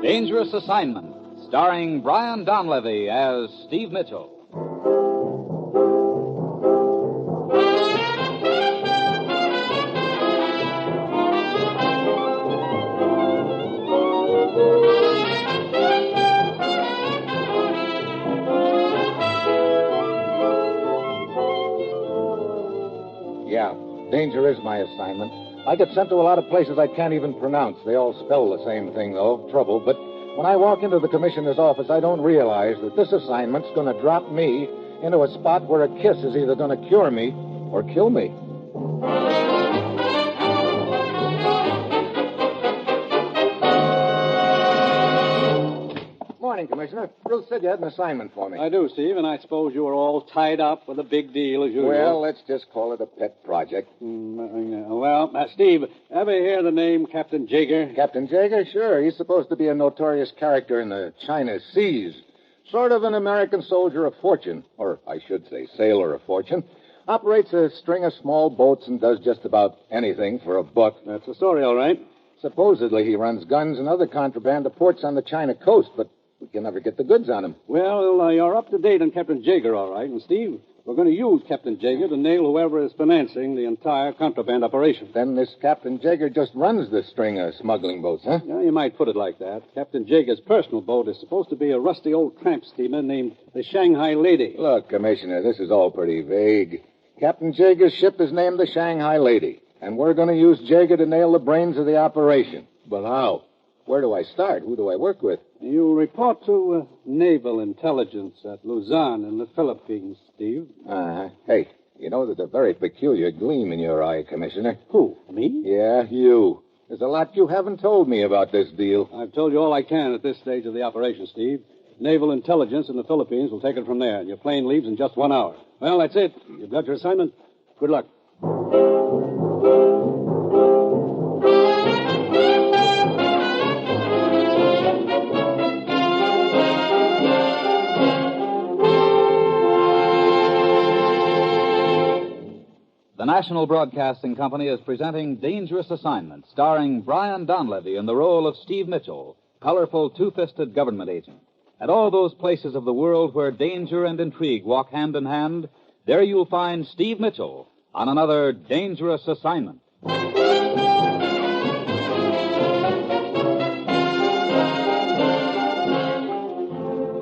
Dangerous Assignment, starring Brian Donlevy as Steve Mitchell. Yeah, danger is my assignment. I get sent to a lot of places I can't even pronounce. They all spell the same thing, though, trouble. But when I walk into the commissioner's office, I don't realize that this assignment's going to drop me into a spot where a kiss is either going to cure me or kill me. Morning, Commissioner. Ruth said you had an assignment for me. I do, Steve, and I suppose you were all tied up with a big deal as usual. Well, let's just call it a pet project. Steve, ever hear the name Captain Jaeger? Captain Jaeger? Sure. He's supposed to be a notorious character in the China Seas. Sort of an American soldier of fortune, or I should say sailor of fortune. Operates a string of small boats and does just about anything for a buck. That's the story, all right. Supposedly he runs guns and other contraband to ports on the China coast, but we can never get the goods on him. Well, you're up to date on Captain Jaeger, all right. And, Steve, we're going to use Captain Jaeger to nail whoever is financing the entire contraband operation. Then this Captain Jaeger just runs this string of smuggling boats, huh? Yeah, you might put it like that. Captain Jaeger's personal boat is supposed to be a rusty old tramp steamer named the Shanghai Lady. Look, Commissioner, this is all pretty vague. Captain Jaeger's ship is named the Shanghai Lady, and we're going to use Jaeger to nail the brains of the operation. But how? Where do I start? Who do I work with? You report to Naval Intelligence at Luzon in the Philippines, Steve. Hey, you know there's a very peculiar gleam in your eye, Commissioner. Who, me? Yeah, you. There's a lot you haven't told me about this deal. I've told you all I can at this stage of the operation, Steve. Naval Intelligence in the Philippines will take it from there, and your plane leaves in just 1 hour. Well, that's it. You've got your assignment. Good luck. The National Broadcasting Company is presenting Dangerous Assignment, starring Brian Donlevy in the role of Steve Mitchell, colorful two-fisted government agent. At all those places of the world where danger and intrigue walk hand in hand, there you'll find Steve Mitchell on another Dangerous Assignment.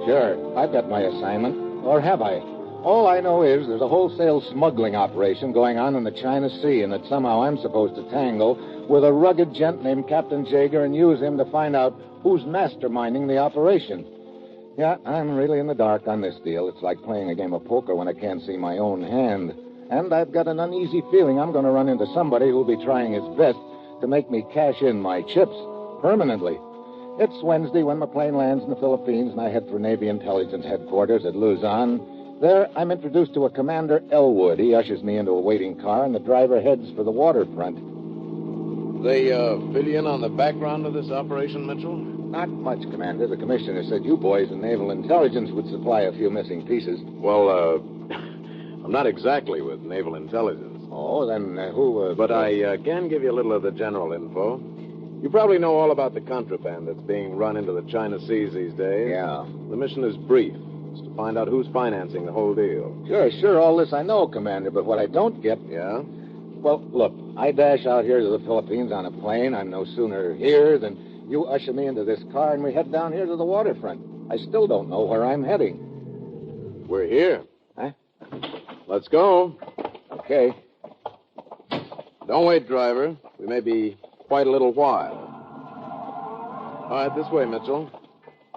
Sure, I've got my assignment. Or have I? All I know is there's a wholesale smuggling operation going on in the China Sea, and that somehow I'm supposed to tangle with a rugged gent named Captain Jaeger and use him to find out who's masterminding the operation. Yeah, I'm really in the dark on this deal. It's like playing a game of poker when I can't see my own hand. And I've got an uneasy feeling I'm going to run into somebody who'll be trying his best to make me cash in my chips permanently. It's Wednesday when my plane lands in the Philippines, and I head for Navy Intelligence Headquarters at Luzon. There, I'm introduced to a Commander Elwood. He ushers me into a waiting car, and the driver heads for the waterfront. They fill you in on the background of this operation, Mitchell? Not much, Commander. The commissioner said you boys in Naval Intelligence would supply a few missing pieces. Well, I'm not exactly with Naval Intelligence. Oh, then who... But I can give you a little of the general info. You probably know all about the contraband that's being run into the China Seas these days. Yeah. The mission is brief. It's to find out who's financing the whole deal. Sure, all this I know, Commander, but what I don't get... Yeah? Well, look, I dash out here to the Philippines on a plane. I'm no sooner here than you usher me into this car, and we head down here to the waterfront. I still don't know where I'm heading. We're here. Huh? Let's go. Okay. Don't wait, driver. We may be quite a little while. All right, this way, Mitchell.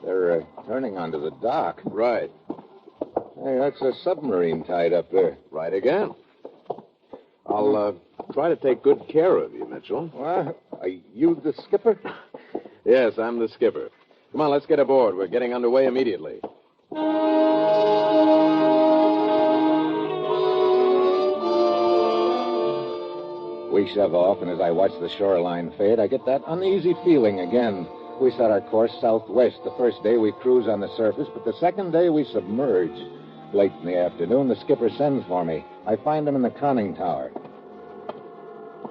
They're turning onto the dock. Right. Hey, that's a submarine tied up there. Right again. I'll try to take good care of you, Mitchell. What? Are you the skipper? Yes, I'm the skipper. Come on, let's get aboard. We're getting underway immediately. We shove off, and as I watch the shoreline fade, I get that uneasy feeling again. We set our course southwest. The first day we cruise on the surface, but the second day we submerge. Late in the afternoon, the skipper sends for me. I find him in the conning tower.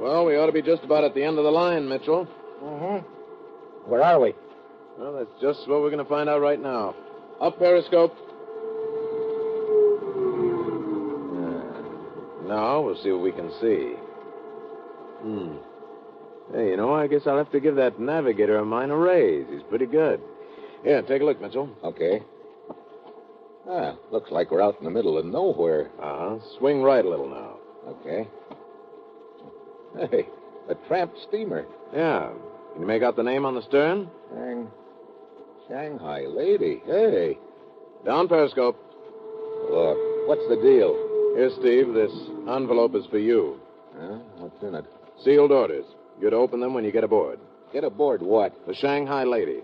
Well, we ought to be just about at the end of the line, Mitchell. Mm-hmm. Where are we? Well, that's just what we're going to find out right now. Up, periscope. Now we'll see what we can see. Hey, I guess I'll have to give that navigator of mine a raise. He's pretty good. Yeah, take a look, Mitchell. Okay. Looks like we're out in the middle of nowhere. Swing right a little now. Okay. Hey, a tramp steamer. Yeah. Can you make out the name on the stern? Shanghai Lady. Hey. Down, periscope. Look, what's the deal? Here, Steve, this envelope is for you. What's in it? Sealed orders. You're to open them when you get aboard. Get aboard what? The Shanghai Lady.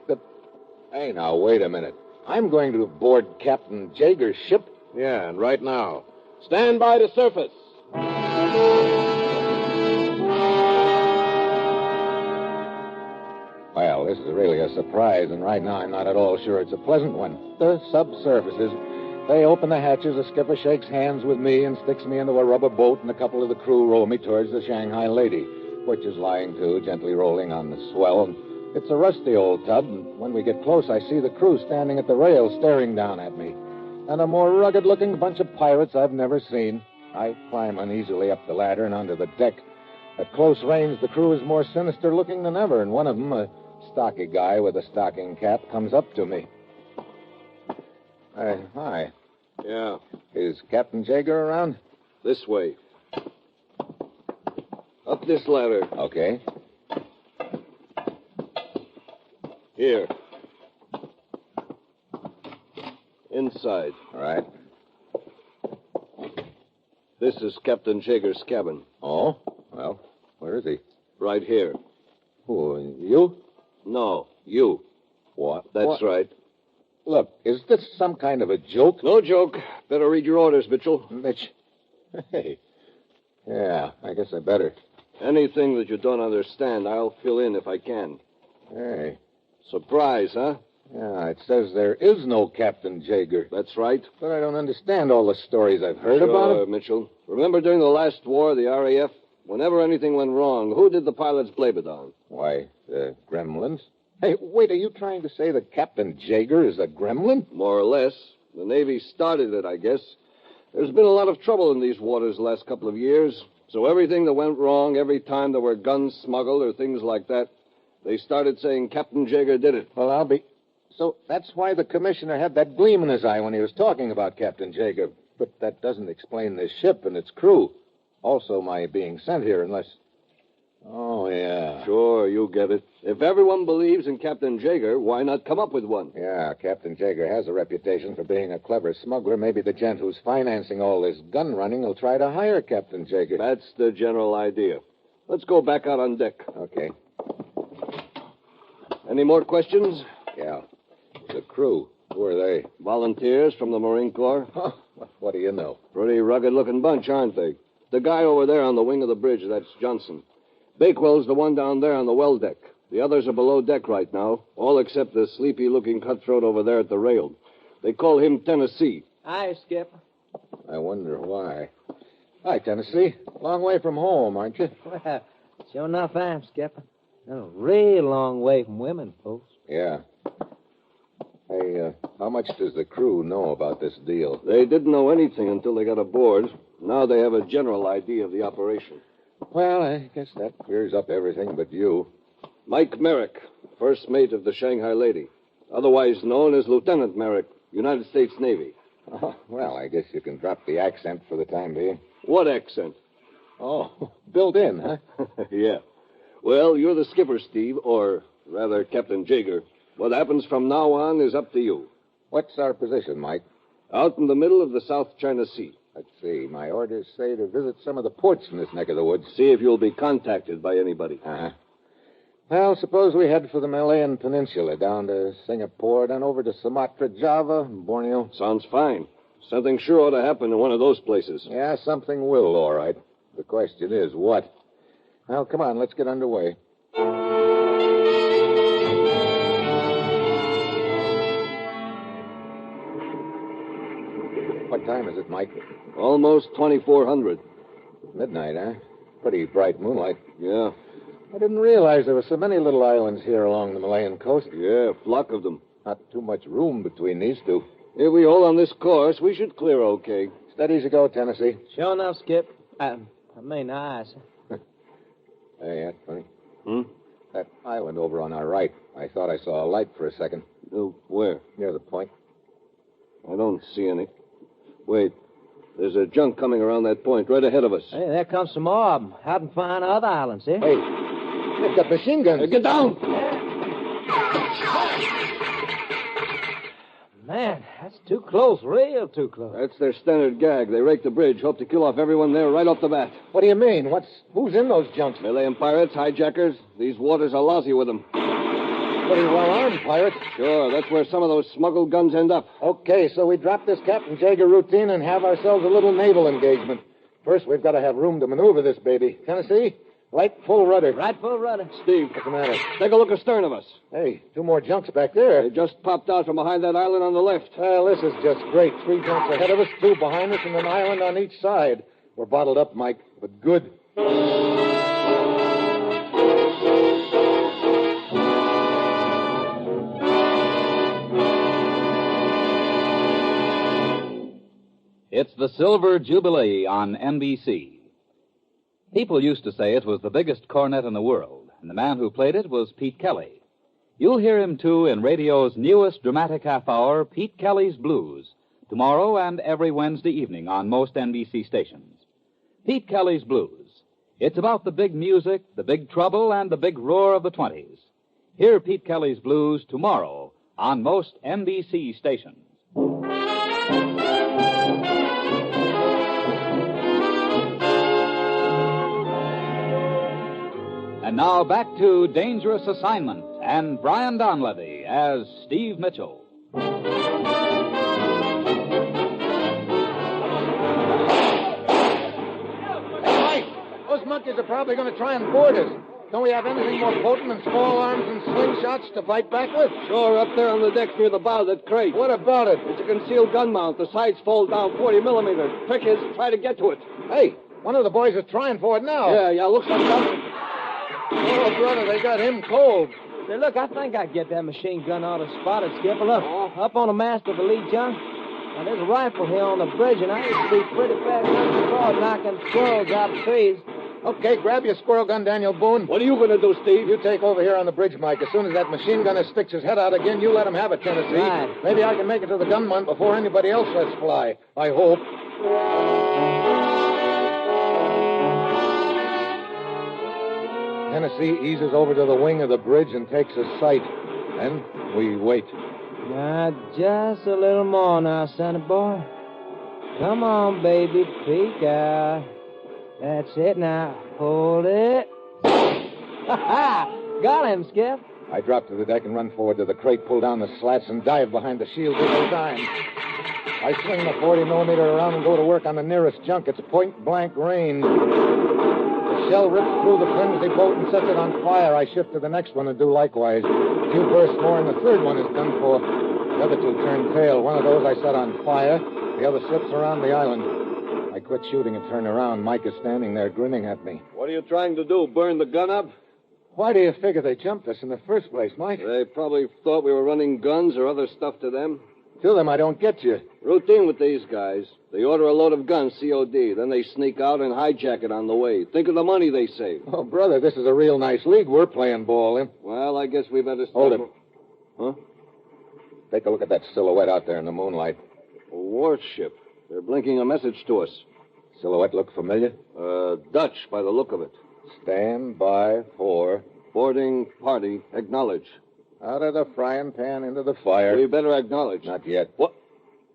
Hey, now, wait a minute. I'm going to board Captain Jager's ship? Yeah, and right now. Stand by to surface. Well, this is really a surprise, and right now I'm not at all sure it's a pleasant one. The subsurfaces. They open the hatches, the skipper shakes hands with me and sticks me into a rubber boat, and a couple of the crew row me towards the Shanghai Lady, which is lying to, gently rolling on the swell. It's a rusty old tub, and when we get close, I see the crew standing at the rail staring down at me. And a more rugged-looking bunch of pirates I've never seen. I climb uneasily up the ladder and onto the deck. At close range, the crew is more sinister-looking than ever, and one of them, a stocky guy with a stocking cap, comes up to me. Hi. Yeah, Is Captain Jager around? this way. Up this ladder. Okay. Here. Inside. All right. This is Captain Jager's cabin. Oh? Well, where is he? Right here. Who, you? No, you. What? That's What? right. Look, is this some kind of a joke? No joke. Better read your orders, Mitchell. Mitch. Hey. Yeah, I guess I better. Anything that you don't understand, I'll fill in if I can. Hey. Surprise, huh? Yeah, it says there is no Captain Jager. That's right. But I don't understand all the stories I've heard about Sure, him. Mitchell. Remember during the last war, the RAF? Whenever anything went wrong, who did the pilots blame it on? Why, the gremlins? Hey, wait, are you trying to say that Captain Jager is a gremlin? More or less. The Navy started it, I guess. There's been a lot of trouble in these waters the last couple of years. So everything that went wrong, every time there were guns smuggled or things like that, they started saying Captain Jager did it. Well, I'll be... So that's why the commissioner had that gleam in his eye when he was talking about Captain Jager. But that doesn't explain this ship and its crew. Also my being sent here, unless... Oh, yeah. Sure, you get it. If everyone believes in Captain Jager, why not come up with one? Yeah, Captain Jager has a reputation for being a clever smuggler. Maybe the gent who's financing all this gun running will try to hire Captain Jager. That's the general idea. Let's go back out on deck. Okay. Any more questions? Yeah. The crew, who are they? Volunteers from the Marine Corps. Huh, what do you know? Pretty rugged-looking bunch, aren't they? The guy over there on the wing of the bridge, that's Johnson. Bakewell's the one down there on the well deck. The others are below deck right now, all except the sleepy-looking cutthroat over there at the rail. They call him Tennessee. Hi, Skip. I wonder why. Hi, Tennessee. Long way from home, aren't you? Well, sure enough I am, Skip. A real long way from women, folks. Yeah. Hey, how much does the crew know about this deal? They didn't know anything until they got aboard. Now they have a general idea of the operation. Well, I guess that clears up everything but you. Mike Merrick, first mate of the Shanghai Lady, otherwise known as Lieutenant Merrick, United States Navy. Oh, well, I guess you can drop the accent for the time being. What accent? Oh, built in, huh? Yeah. Well, you're the skipper, Steve, or rather Captain Jager. What happens from now on is up to you. What's our position, Mike? Out in the middle of the South China Sea. Let's see. My orders say to visit some of the ports in this neck of the woods. See if you'll be contacted by anybody. Uh-huh. Well, suppose we head for the Malayan Peninsula, down to Singapore, then over to Sumatra, Java, Borneo. Sounds fine. Something sure ought to happen in one of those places. Yeah, something will, all right. The question is, what? Well, come on, let's get underway. What time is it, Mike? Almost 2400. Midnight, huh? Pretty bright moonlight. Yeah. I didn't realize there were so many little islands here along the Malayan coast. Yeah, a flock of them. Not too much room between these two. If we hold on this course, we should clear okay. Steady as you go, Tennessee. Sure enough, Skip. I mean, eyes. Hey, that's funny. Hmm? That island over on our right. I thought I saw a light for a second. Where? Near the point. I don't see any. Wait. There's a junk coming around that point right ahead of us. Hey, there comes some more of them. Out and find other islands, eh? Hey, they've got machine guns. Get down! Man, that's too close. Real too close. That's their standard gag. They rake the bridge, hope to kill off everyone there right off the bat. What do you mean? Who's in those junks? Malayan pirates, hijackers. These waters are lousy with them. Pretty well-armed pirates. Sure, that's where some of those smuggled guns end up. Okay, so we drop this Captain Jaeger routine and have ourselves a little naval engagement. First, we've got to have room to maneuver this baby. Tennessee, right full rudder. Right full rudder. Steve, What's the matter? take a look astern of us. Hey, 2 more junks back there. They just popped out from behind that island on the left. Well, this is just great. 3 junks ahead of us, 2 behind us, and an island on each side. We're bottled up, Mike, but good. It's the Silver Jubilee on NBC. People used to say it was the biggest cornet in the world, and the man who played it was Pete Kelly. You'll hear him, too, in radio's newest dramatic half-hour, Pete Kelly's Blues, tomorrow and every Wednesday evening on most NBC stations. Pete Kelly's Blues. It's about the big music, the big trouble, and the big roar of the 20s. Hear Pete Kelly's Blues tomorrow on most NBC stations. And now back to Dangerous Assignment and Brian Donlevy as Steve Mitchell. Hey, Mike, those monkeys are probably going to try and board us. Don't we have anything more potent than small arms and slingshots to fight back with? Sure, up there on the deck near the bow of that crate. What about it? It's a concealed gun mount. The sides fold down 40 millimeters. Trick is try to get to it. Hey, one of the boys is trying for it now. Yeah, looks like that. Oh, brother, they got him cold. Say, look, I think I get that machine gun auto spotted, Skipper. Look, up on the mast of the lead junk. Now, there's a rifle here on the bridge, and I used to be pretty fast before knocking squirrels out of trees. Okay, grab your squirrel gun, Daniel Boone. What are you going to do, Steve? You take over here on the bridge, Mike. As soon as that machine gunner sticks his head out again, you let him have it, Tennessee. Right. Maybe I can make it to the gun mount before anybody else lets fly. I hope. Tennessee eases over to the wing of the bridge and takes a sight. Then we wait. Now, just a little more now, sonny boy. Come on, baby, peek out. That's it now. Hold it. Ha-ha! Got him, Skip. I drop to the deck and run forward to the crate, pull down the slats, and dive behind the shield with no dime. I swing the 40 millimeter around and go to work on the nearest junk. It's point-blank range. The shell rips through the flimsy boat and sets it on fire. I shift to the next one and do likewise. A few bursts more, and the third one is done for. The other 2 turn tail. One of those I set on fire. The other slips around the island. I quit shooting and turn around. Mike is standing there grinning at me. What are you trying to do, burn the gun up? Why do you figure they jumped us in the first place, Mike? They probably thought we were running guns or other stuff to them. Tell them I don't get you. Routine with these guys. They order a load of guns, COD. Then they sneak out and hijack it on the way. Think of the money they save. Oh, brother, this is a real nice league we're playing ball in. Well, I guess we better start. Hold it. Huh? Take a look at that silhouette out there in the moonlight. A warship. They're blinking a message to us. Silhouette look familiar? Dutch by the look of it. Stand by for... Boarding party. Acknowledge. Out of the frying pan into the fire. We better acknowledge. Not yet. What?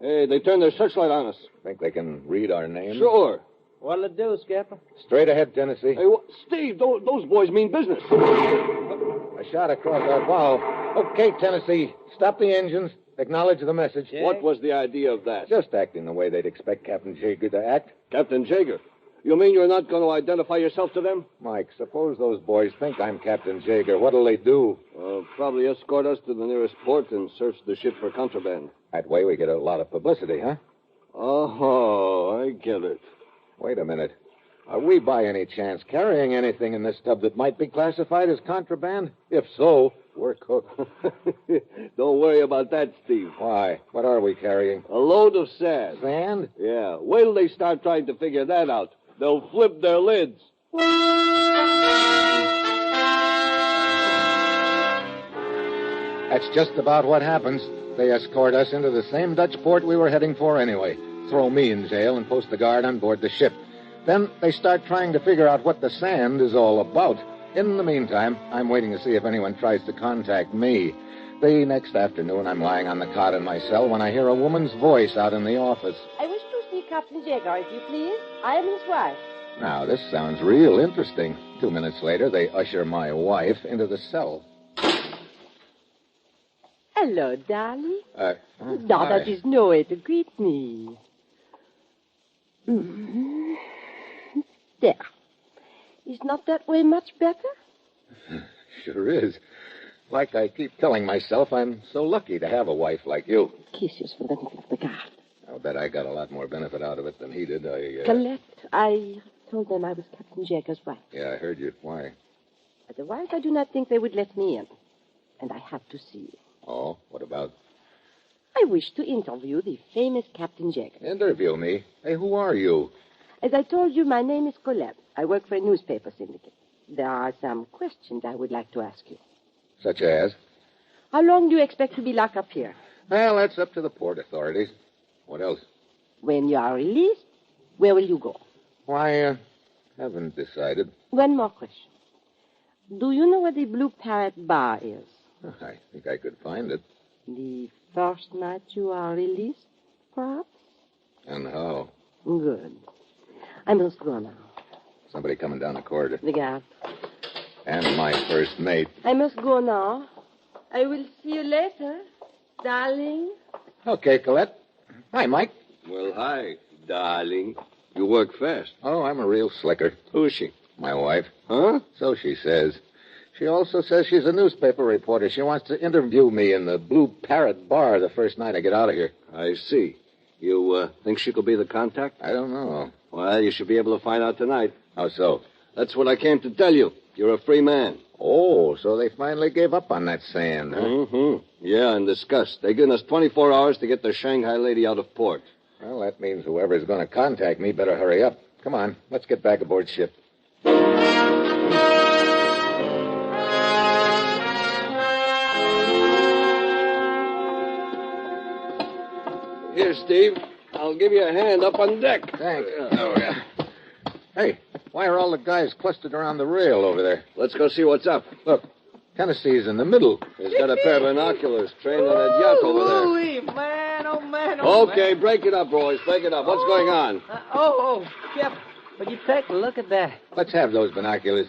Hey, they turned their searchlight on us. Think they can read our names? Sure. What'll it do, Skipper? Straight ahead, Tennessee. Hey, Steve, those boys mean business. A shot across our bow. Okay, Tennessee. Stop the engines. Acknowledge the message. Yeah. What was the idea of that? Just acting the way they'd expect Captain Jaeger to act. Captain Jaeger. You mean you're not going to identify yourself to them? Mike, suppose those boys think I'm Captain Jaeger. What'll they do? Probably escort us to the nearest port and search the ship for contraband. That way we get a lot of publicity, huh? Oh, I get it. Wait a minute. Are we by any chance carrying anything in this tub that might be classified as contraband? If so, we're cooked. Don't worry about that, Steve. Why? What are we carrying? A load of sand. Sand? Yeah. Wait till they start trying to figure that out. They'll flip their lids. That's just about what happens. They escort us into the same Dutch port we were heading for anyway. Throw me in jail and post the guard on board the ship. Then they start trying to figure out what the sand is all about. In the meantime, I'm waiting to see if anyone tries to contact me. The next afternoon, I'm lying on the cot in my cell when I hear a woman's voice out in the office. I wish to see Captain Jaeger, if you please. I am his wife. Now, this sounds real interesting. 2 minutes later, they usher my wife into the cell. Hello, darling. Hi. That is no way to greet me. Mm-hmm. There. Is not that way much better? Sure is. Like I keep telling myself, I'm so lucky to have a wife like you. Kisses for the nipple of the guard. I'll bet I got a lot more benefit out of it than he did. Collect. I told them I was Captain Jaeger's wife. Yeah, I heard you. Why? Otherwise, I do not think they would let me in. And I have to see you. Oh, what about? I wish to interview the famous Captain Jaeger. Interview me? Hey, who are you? As I told you, my name is Colette. I work for a newspaper syndicate. There are some questions I would like to ask you. Such as? How long do you expect to be locked up here? Well, that's up to the port authorities. What else? When you are released, where will you go? Why, haven't decided. One more question. Do you know where the Blue Parrot Bar is? I think I could find it. The first night you are released, perhaps? And how? Good. I must go now. Somebody coming down the corridor. The guard. And my first mate. I must go now. I will see you later, darling. Okay, Colette. Hi, Mike. Well, hi, darling. You work fast. Oh, I'm a real slicker. Who is she? My wife. Huh? So she says. She also says she's a newspaper reporter. She wants to interview me in the Blue Parrot Bar the first night I get out of here. I see. You think she could be the contact? I don't know. Well, you should be able to find out tonight. How so? That's what I came to tell you. You're a free man. Oh, so they finally gave up on that sand, huh? Mm-hmm. Yeah, in disgust. They've given us 24 hours to get the Shanghai lady out of port. Well, that means whoever's going to contact me better hurry up. Come on, let's get back aboard ship. Here, Steve. I'll give you a hand up on deck. Thanks. Hey, why are all the guys clustered around the rail over there? Let's go see what's up. Look, Tennessee's in the middle. He's got a pair of binoculars trained on that yacht over there. Ooh-wee, man, oh, man, oh, Okay, man. break it up, boys. Break it up. What's going on? Skip, would you take a look at that? Let's have those binoculars.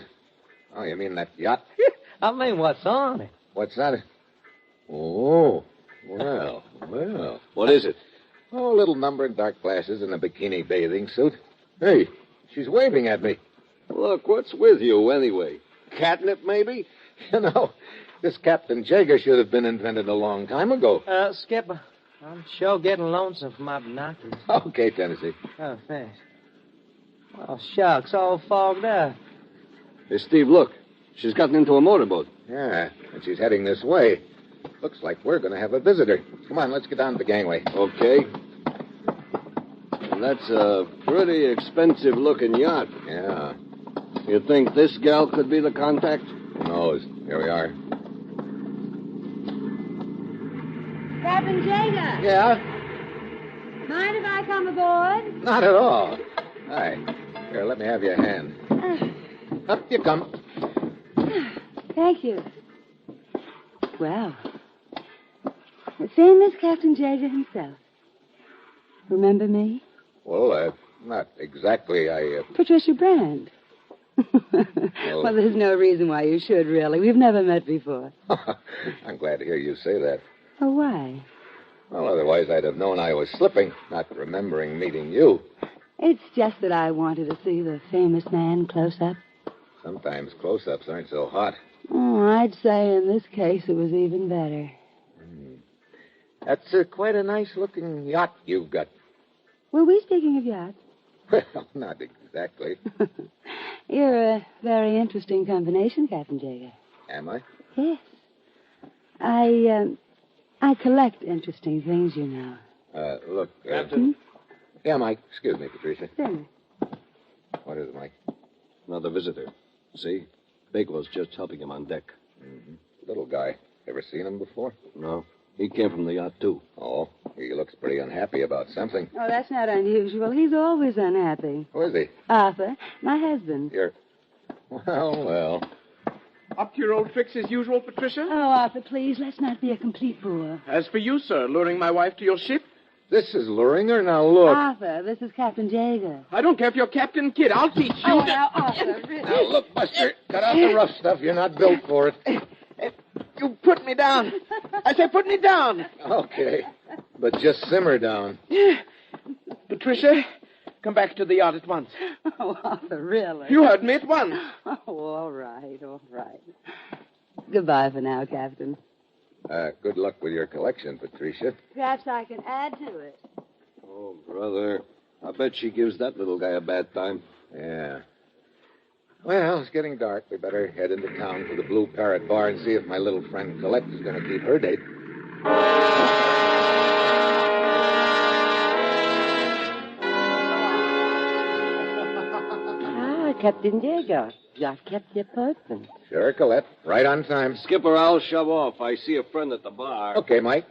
Oh, you mean that yacht? I mean, what's on it? What's that? Oh, well. What is it? Oh, a little number in dark glasses and a bikini bathing suit. Hey, she's waving at me. Look, what's with you anyway? Catnip, maybe? You know, this Captain Jaeger should have been invented a long time ago. Skip, I'm sure getting lonesome for my binoculars. Okay, Tennessee. Oh, thanks. Oh, shucks, all fogged up. Hey, Steve, look. She's gotten into a motorboat. Yeah, and she's heading this way. Looks like we're going to have a visitor. Come on, let's get down to the gangway. Okay. And that's a pretty expensive-looking yacht. Yeah. You think this gal could be the contact? Who knows? Here we are. Captain Jaeger, Yeah? mind if I come aboard? Not at all. Hi. Here, let me have your hand. Up you come. Thank you. Well, the famous Captain Jaeger himself. Remember me? Well, not exactly. Patricia Brand. Well, there's no reason why you should, really. We've never met before. I'm glad to hear you say that. Oh, why? Well, otherwise I'd have known I was slipping, not remembering meeting you. It's just that I wanted to see the famous man close up. Sometimes close-ups aren't so hot. Oh, I'd say in this case it was even better. That's quite a nice-looking yacht you've got. Were we speaking of yachts? Well, not exactly. exactly. You're a very interesting combination, Captain Jager. Am I? Yes. I collect interesting things, you know. Look. Captain? Yeah, Mike. Excuse me, Patricia. Certainly. What is it, Mike? Another visitor. See? Bakewell's just helping him on deck. Mm-hmm. Little guy. Ever seen him before? No. He came from the yacht, too. Oh, he looks pretty unhappy about something. Oh, that's not unusual. He's always unhappy. Who is he? Arthur, my husband. You're... Well. Up to your old tricks as usual, Patricia? Oh, Arthur, please, let's not be a complete bore. As for you, sir, luring my wife to your ship? This is luring her. Now, look. Arthur, this is Captain Jager. I don't care if you're Captain Kidd. I'll teach you. Oh, now, Arthur, really. Now, look, Buster. Cut out the rough stuff. You're not built for it. You put me down. I say put me down. Okay. But just simmer down. Patricia, come back to the yacht at once. Oh, Arthur, really? You heard me at once. Oh, all right, all right. Goodbye for now, Captain. Good luck with your collection, Patricia. Perhaps I can add to it. Oh, brother. I bet she gives that little guy a bad time. Yeah. Well, it's getting dark. We better head into town to the Blue Parrot Bar and see if my little friend Colette is going to keep her date. Captain Jager, you have kept the appointment. Sure, Colette. Right on time. Skipper, I'll shove off. I see a friend at the bar. Okay, Mike.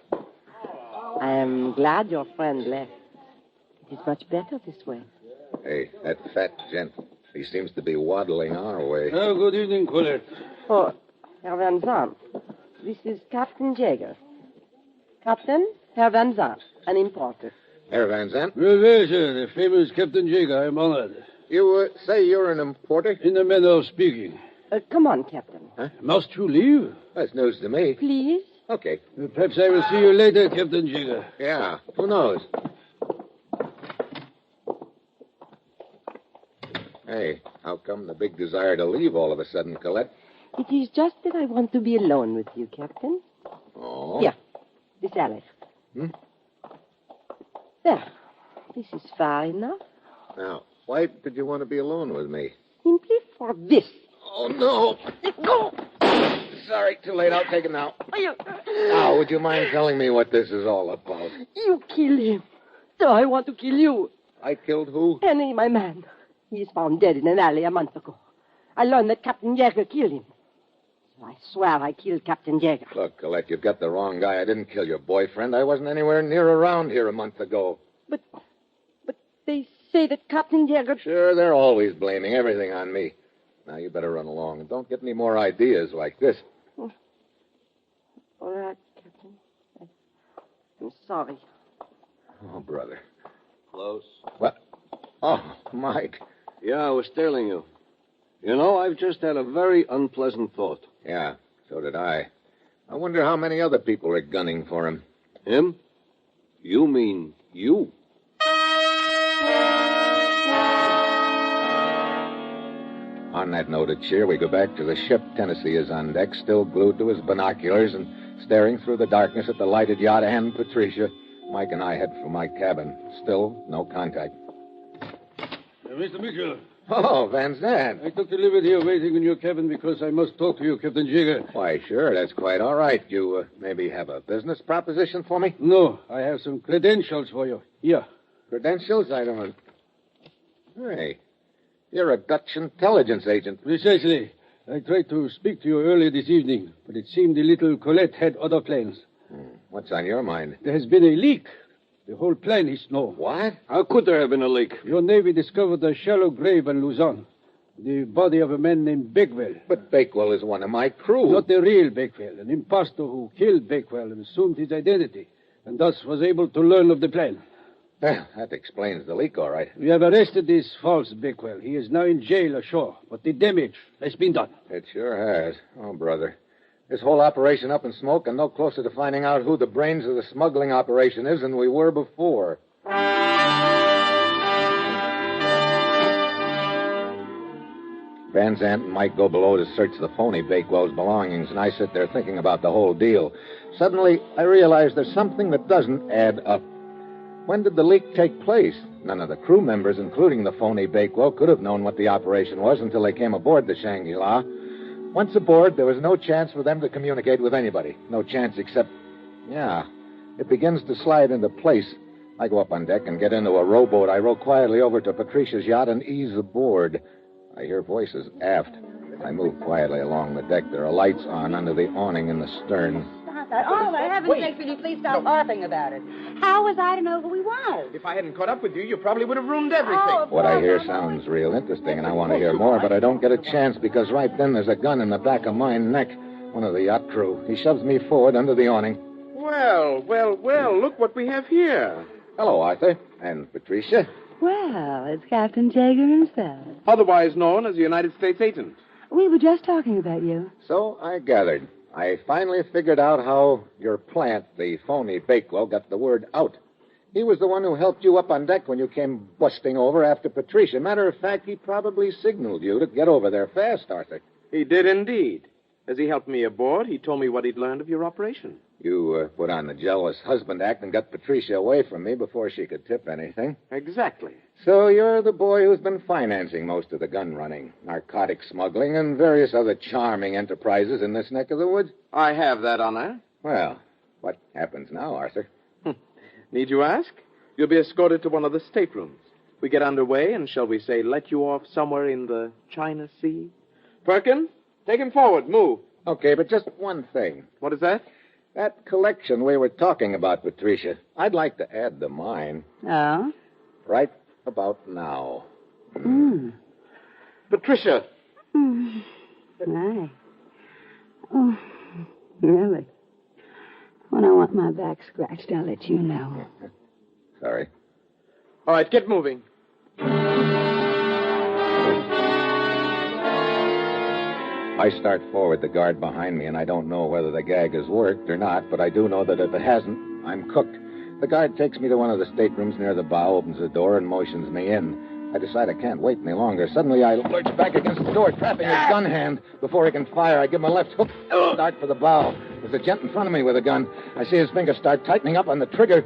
I am glad your friend left. It is much better this way. Hey, that fat gent. He seems to be waddling our way. Oh, good evening, Colette. Oh, Herr Van Zandt, this is Captain Jager. Captain, Herr Van Zandt, an importer. Herr Van Zandt? Well, sir, the famous Captain Jager. I'm honored. You say you're an importer? In the manner of speaking. Come on, Captain. Huh? Must you leave? That's news to me. Please? Okay. Perhaps I will see you later, Captain Jager. Yeah, who knows? Hey, how come the big desire to leave all of a sudden, Colette? It is just that I want to be alone with you, Captain. Oh? Here, this alley. There. This is far enough. Now, why did you want to be alone with me? Simply for this. Oh, no. Go! Sorry, too late. I'll take it now. You... Now, would you mind telling me what this is all about? You kill him. So I want to kill you. I killed who? Henry, my man. He is found dead in an alley a month ago. I learned that Captain Jager killed him. So I swear I killed Captain Jager. Look, Colette, you've got the wrong guy. I didn't kill your boyfriend. I wasn't anywhere near around here a month ago. But they say that Captain Jager... Sure, they're always blaming everything on me. Now, you better run along and don't get any more ideas like this. All right, Captain. I'm sorry. Oh, brother. Close. What? Oh, Mike. Yeah, I was telling you. You know, I've just had a very unpleasant thought. Yeah, so did I. I wonder how many other people are gunning for him. Him? You mean you? On that note of cheer, we go back to the ship. Tennessee is on deck, still glued to his binoculars and staring through the darkness at the lighted yacht and Patricia. Mike and I head for my cabin. Still no contact. Mr. Mitchell. Oh, Van Zandt. I took the liberty of waiting in your cabin because I must talk to you, Captain Jager. Why, sure, that's quite all right. You maybe have a business proposition for me? No, I have some credentials for you. Here. Credentials? I don't... Hey, you're a Dutch intelligence agent. Precisely. I tried to speak to you earlier this evening, but it seemed the little Colette had other plans. What's on your mind? There has been a leak. The whole plan is known. What? How could there have been a leak? Your Navy discovered a shallow grave in Luzon. The body of a man named Bakewell. But Bakewell is one of my crew. Not the real Bakewell, an impostor who killed Bakewell and assumed his identity, and thus was able to learn of the plan. Well, that explains the leak, all right. We have arrested this false Bakewell. He is now in jail ashore, but the damage has been done. It sure has. Oh, brother. This whole operation up in smoke and no closer to finding out who the brains of the smuggling operation is than we were before. Van Zandt and Mike go below to search the phony Bakewell's belongings, and I sit there thinking about the whole deal. Suddenly, I realize there's something that doesn't add up. When did the leak take place? None of the crew members, including the phony Bakewell, could have known what the operation was until they came aboard the Shangri-La. Once aboard, there was no chance for them to communicate with anybody. No chance except, it begins to slide into place. I go up on deck and get into a rowboat. I row quietly over to Patricia's yacht and ease aboard. I hear voices aft. I move quietly along the deck. There are lights on under the awning in the stern. Stop that. Oh, for heaven's sake, will you please stop laughing about it? How was I to know who he was? If I hadn't caught up with you, you probably would have ruined everything. Oh, What I hear sounds real interesting, and I want to hear more, but I don't get a chance because right then there's a gun in the back of my neck. One of the yacht crew. He shoves me forward under the awning. Well, look what we have here. Hello, Arthur. And Patricia. Well, it's Captain Jaeger himself. Otherwise known as the United States agent. We were just talking about you. So I gathered. I finally figured out how your plant, the phony Bakewell, got the word out. He was the one who helped you up on deck when you came busting over after Patricia. Matter of fact, he probably signaled you to get over there fast, Arthur. He did indeed. As he helped me aboard, he told me what he'd learned of your operation. You put on the jealous husband act and got Patricia away from me before she could tip anything. Exactly. So you're the boy who's been financing most of the gun running, narcotic smuggling, and various other charming enterprises in this neck of the woods? I have that honor. Well, what happens now, Arthur? Need you ask? You'll be escorted to one of the staterooms. We get underway and, shall we say, let you off somewhere in the China Sea? Perkin, take him forward. Move. Okay, but just one thing. What is that? That collection we were talking about, Patricia, I'd like to add to mine. Oh? Right about now. Patricia. Right. Oh, really? When I want my back scratched, I'll let you know. Sorry. All right, get moving. I start forward, the guard behind me, and I don't know whether the gag has worked or not, but I do know that if it hasn't, I'm cooked. The guard takes me to one of the staterooms near the bow, opens the door, and motions me in. I decide I can't wait any longer. Suddenly, I lurch back against the door, trapping his gun hand. Before he can fire, I give him a left hook, start for the bow. There's a gent in front of me with a gun. I see his fingers start tightening up on the trigger.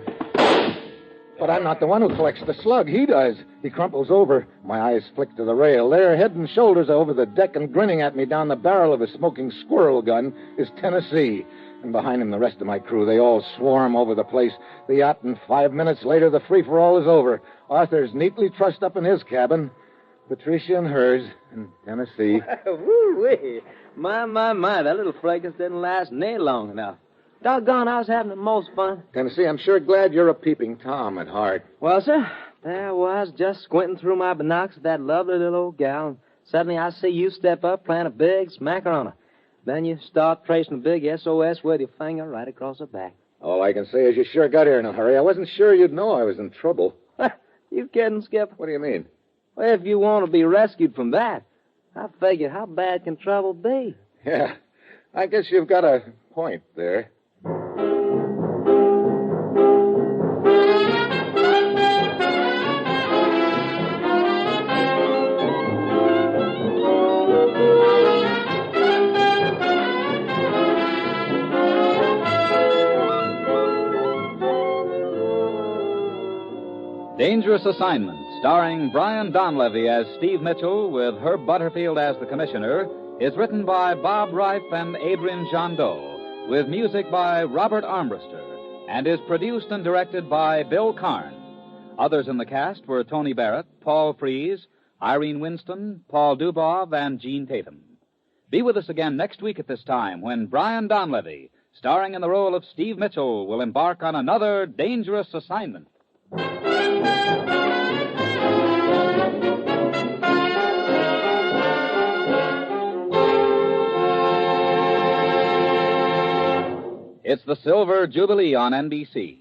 But I'm not the one who collects the slug. He does. He crumples over. My eyes flick to the rail. There, head and shoulders over the deck and grinning at me down the barrel of a smoking squirrel gun, is Tennessee. And behind him, the rest of my crew. They all swarm over the place. The yacht, and 5 minutes later, the free-for-all is over. Arthur's neatly trussed up in his cabin. Patricia in hers, and Tennessee. Woo-wee. My, that little fracas didn't last near long enough. Doggone, I was having the most fun. Tennessee, I'm sure glad you're a peeping Tom at heart. Well, sir, there I was, just squinting through my binocs at that lovely little old gal, and suddenly I see you step up, plant a big smacker on her. Then you start tracing a big SOS with your finger right across her back. All I can say is you sure got here in a hurry. I wasn't sure you'd know I was in trouble. You kidding, Skip? What do you mean? Well, if you want to be rescued from that, I figured, how bad can trouble be? Yeah, I guess you've got a point there. Dangerous Assignment, starring Brian Donlevy as Steve Mitchell with Herb Butterfield as the commissioner, is written by Bob Reif and Adrian Jandot, with music by Robert Armbruster, and is produced and directed by Bill Karn. Others in the cast were Tony Barrett, Paul Frees, Irene Winston, Paul Dubov, and Gene Tatum. Be with us again next week at this time when Brian Donlevy, starring in the role of Steve Mitchell, will embark on another dangerous assignment. It's the Silver Jubilee on NBC.